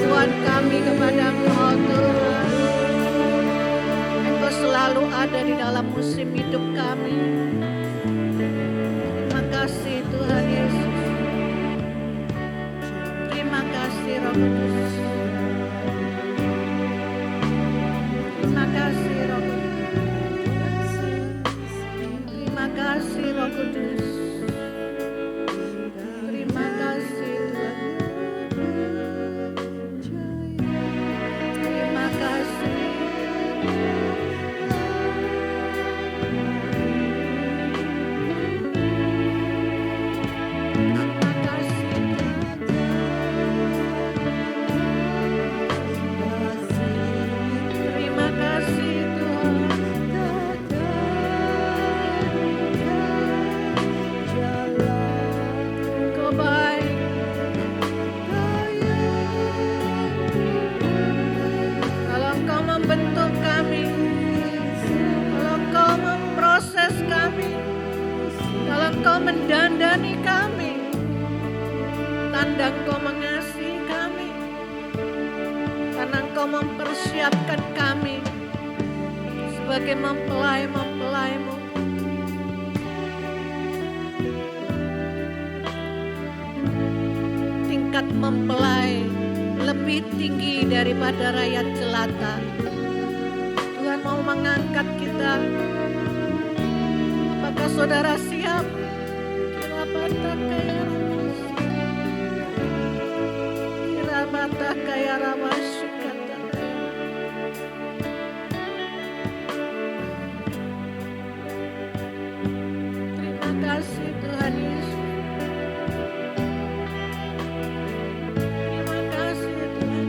pengakuan kami kepada Engkau Tuhan. Engkau selalu ada di dalam musim hidup kami. Terima kasih Tuhan Yesus. Terima kasih Roh Kudus. Terima kasih Roh Kudus. Terima kasih Roh Kudus. Terima kasih Tuhan. Terima kasih. Terima kasih. Terima kasih Tuhan. Engkau baik. Kalau Engkau membentuk kami, kalau Engkau memproses kami, kalau Engkau mendandani kami, tanda Engkau mengasihi kami, karena Engkau mempersiapkan kami sebagai mempelai-mempelai-Mu. Tingkat mempelai lebih tinggi daripada rakyat jelata. Tuhan mau mengangkat kita. Apakah saudara siap? Kirabata kaya ramas. Kirabata kaya ramas. Terima kasih Tuhan Yesus. Terima kasih Tuhan.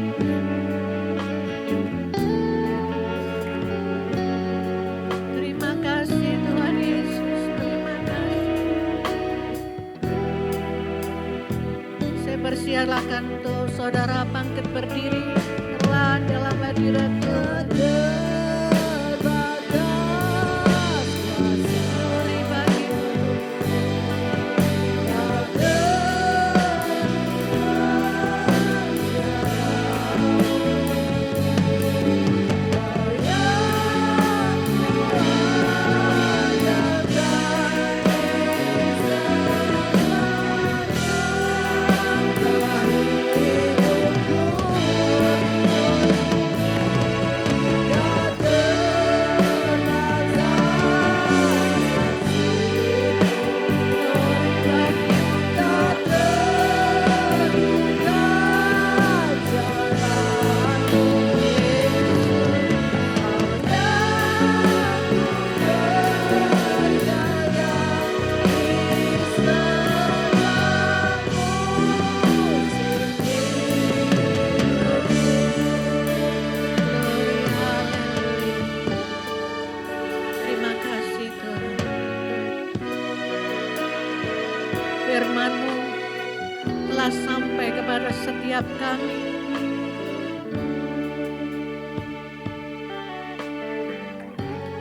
Terima kasih Tuhan Yesus. Terima kasih. Saya persilakan untuk saudara bangkit berdiri perlahan dalam hadirat Tuhan. Terima kasih Tuhan. Firman-Mu telah sampai kepada setiap kami.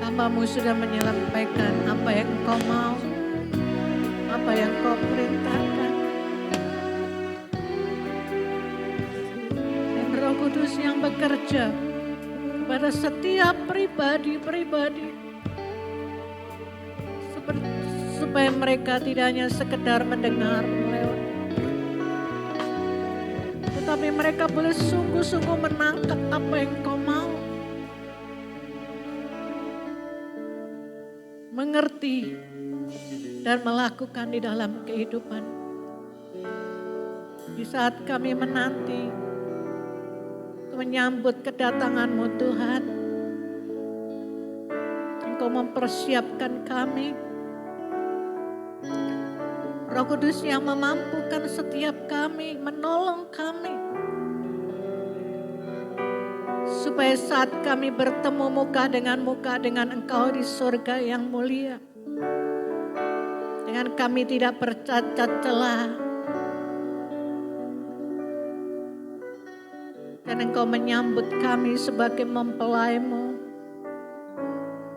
Hamba-Mu sudah menyampaikan apa yang Engkau mau, apa yang Engkau perintahkan. Dan Roh Kudus yang bekerja kepada setiap pribadi-pribadi, supaya mereka tidak hanya sekedar mendengar melewat, tetapi mereka boleh sungguh-sungguh menangkap apa yang Kau mau, mengerti dan melakukan di dalam kehidupan. Di saat kami menanti menyambut kedatangan-Mu Tuhan, Engkau mempersiapkan kami. Roh Kudus yang memampukan setiap kami, menolong kami, supaya saat kami bertemu muka dengan Engkau di surga yang mulia, dengan kami tidak bercacat celah, dan Engkau menyambut kami sebagai mempelai-Mu.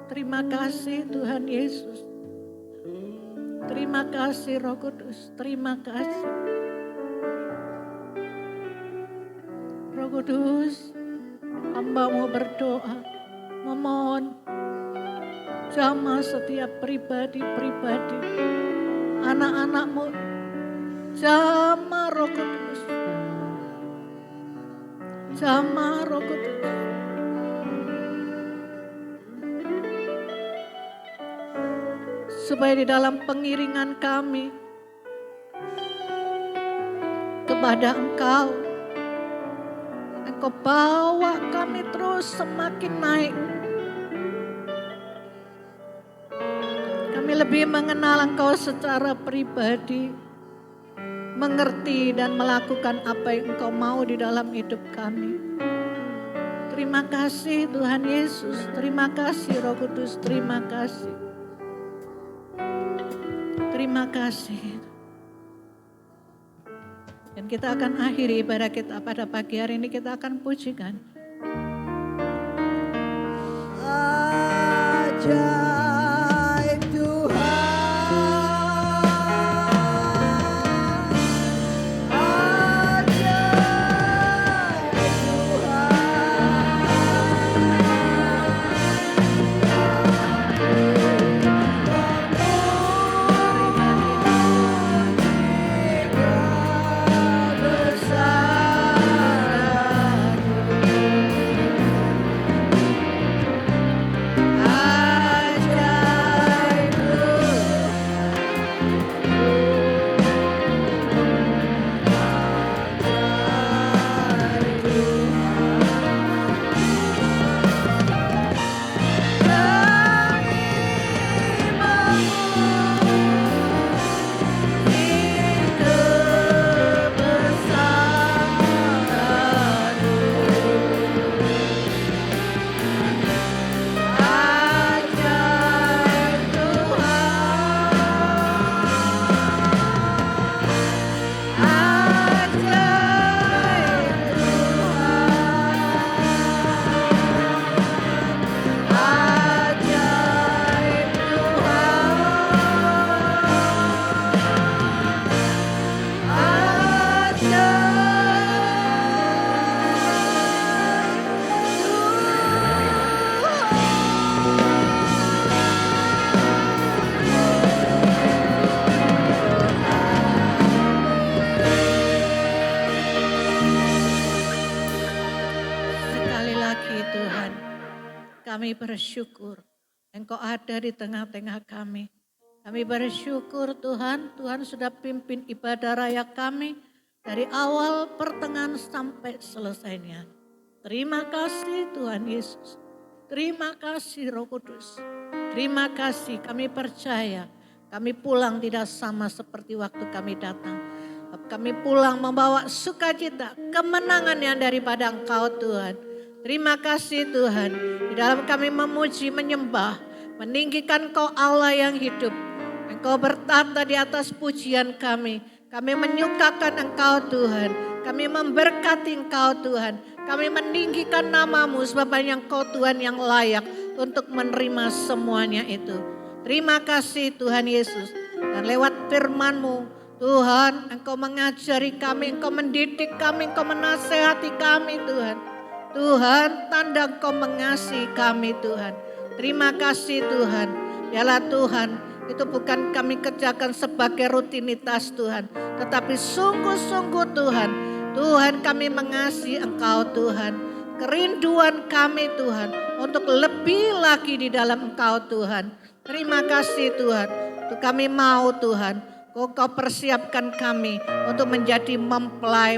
Terima kasih Tuhan Yesus. Terima kasih Roh Kudus. Terima kasih. Roh Kudus, hamba mau berdoa, memohon jamah setiap pribadi-pribadi, anak-anakmu, jamah Roh Kudus, jamah Roh Kudus. Supaya di dalam pengiringan kami kepada Engkau, Engkau bawa kami terus semakin naik. Kami lebih mengenal Engkau secara pribadi, mengerti dan melakukan apa yang Engkau mau di dalam hidup kami. Terima kasih Tuhan Yesus, terima kasih Roh Kudus, terima kasih. Terima kasih. Dan kita akan akhiri ibadah kita pada pagi hari ini, kita akan pujikan. Ajaib Tuhan, ajaib Kami bersyukur Engkau ada di tengah-tengah kami. Kami bersyukur Tuhan, Tuhan sudah pimpin ibadah raya kami dari awal pertengahan sampai selesainya. Terima kasih Tuhan Yesus. Terima kasih Roh Kudus. Terima kasih, kami percaya kami pulang tidak sama seperti waktu kami datang. Kami pulang membawa sukacita, kemenangan yang daripada Engkau Tuhan. Terima kasih Tuhan, di dalam kami memuji, menyembah, meninggikan Engkau Allah yang hidup. Engkau bertata di atas pujian kami. Kami menyukakan Engkau Tuhan, kami memberkati Engkau Tuhan. Kami meninggikan nama-Mu sebab hanya Engkau Tuhan yang layak untuk menerima semuanya itu. Terima kasih Tuhan Yesus. Dan lewat firman-Mu Tuhan, Engkau mengajari kami, Engkau mendidik kami, Engkau menasehati kami Tuhan. Tuhan, tanda Engkau mengasihi kami Tuhan. Terima kasih Tuhan. Biarlah Tuhan, itu bukan kami kerjakan sebagai rutinitas Tuhan. Tetapi sungguh-sungguh Tuhan, Tuhan kami mengasihi Engkau Tuhan. Kerinduan kami Tuhan, untuk lebih lagi di dalam Engkau Tuhan. Terima kasih Tuhan, untuk kami mau Tuhan, Kau persiapkan kami untuk menjadi mempelai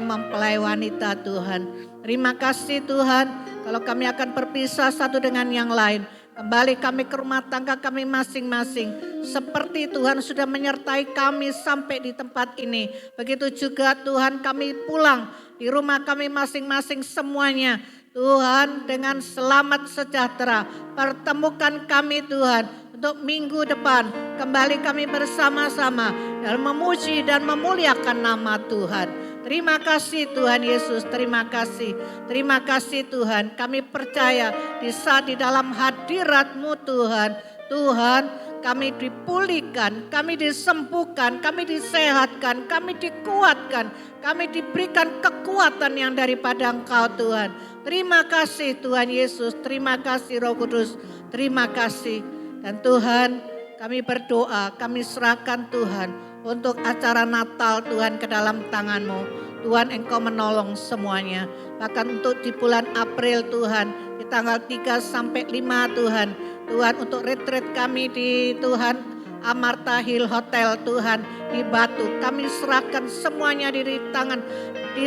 wanita Tuhan. Terima kasih Tuhan, kalau kami akan berpisah satu dengan yang lain. Kembali kami ke rumah tangga kami masing-masing. Seperti Tuhan sudah menyertai kami sampai di tempat ini. Begitu juga Tuhan kami pulang di rumah kami masing-masing semuanya. Tuhan dengan selamat sejahtera. Pertemukan kami Tuhan. Untuk minggu depan kembali kami bersama-sama dalam memuji dan memuliakan nama Tuhan. Terima kasih Tuhan Yesus, terima kasih. Terima kasih Tuhan, kami percaya di saat di dalam hadirat-Mu Tuhan. Tuhan, kami dipulihkan, kami disembuhkan, kami disehatkan, kami dikuatkan, kami diberikan kekuatan kekuatan yang daripada Engkau Tuhan. Terima kasih Tuhan Yesus, terima kasih Roh Kudus, terima kasih. Dan Tuhan, kami berdoa, kami serahkan Tuhan untuk acara Natal Tuhan ke dalam tangan-Mu. Tuhan Engkau menolong semuanya. Bahkan untuk di bulan April Tuhan, di tanggal 3 sampai 5 Tuhan. Tuhan untuk retreat kami di Tuhan Amarta Hill Hotel Tuhan di Batu. Kami serahkan semuanya di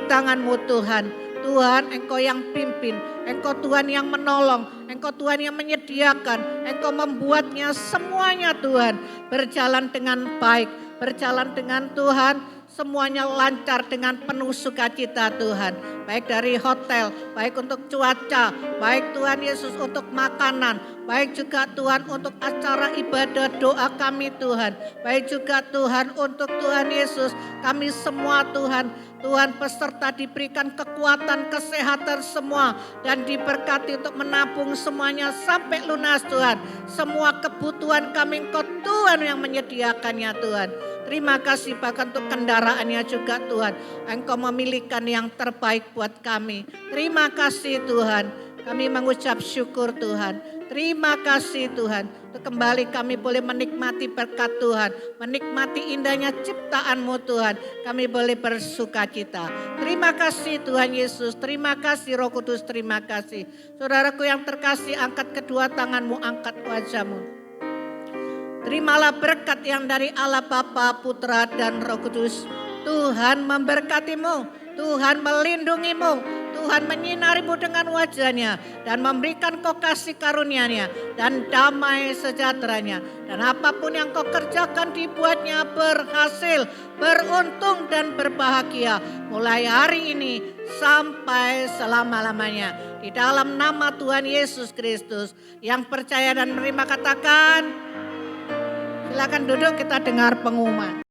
tangan-Mu Tuhan. Tuhan Engkau yang pimpin, Engkau Tuhan yang menolong, Engkau Tuhan yang menyediakan, Engkau membuatnya semuanya Tuhan berjalan dengan baik, berjalan dengan Tuhan. Semuanya lancar dengan penuh sukacita Tuhan. Baik dari hotel, baik untuk cuaca, baik Tuhan Yesus untuk makanan, baik juga Tuhan untuk acara ibadah doa kami Tuhan. Baik juga Tuhan untuk Tuhan Yesus, kami semua Tuhan. Tuhan peserta diberikan kekuatan, kesehatan semua. Dan diberkati untuk menabung semuanya sampai lunas Tuhan. Semua kebutuhan kami Engkau Tuhan yang menyediakannya Tuhan. Terima kasih bahkan untuk kendaraannya juga Tuhan. Engkau memilihkan yang terbaik buat kami. Terima kasih Tuhan. Kami mengucap syukur Tuhan. Terima kasih Tuhan. Untuk kembali kami boleh menikmati berkat Tuhan. Menikmati indahnya ciptaan-Mu Tuhan. Kami boleh bersuka cita. Terima kasih Tuhan Yesus. Terima kasih Roh Kudus. Terima kasih. Saudaraku yang terkasih, angkat kedua tangan-Mu, angkat wajah-Mu. Terimalah berkat yang dari Allah Bapa, Putra dan Roh Kudus. Tuhan memberkati-Mu, Tuhan melindungi-Mu, Tuhan menyinari-Mu dengan wajah-Nya dan memberikan Kau kasih karunia-Nya dan damai sejahtera-Nya. Dan apapun yang Kau kerjakan dibuatnya berhasil, beruntung dan berbahagia mulai hari ini sampai selama-lamanya. Di dalam nama Tuhan Yesus Kristus, yang percaya dan menerima katakan, silakan duduk, kita dengar pengumuman.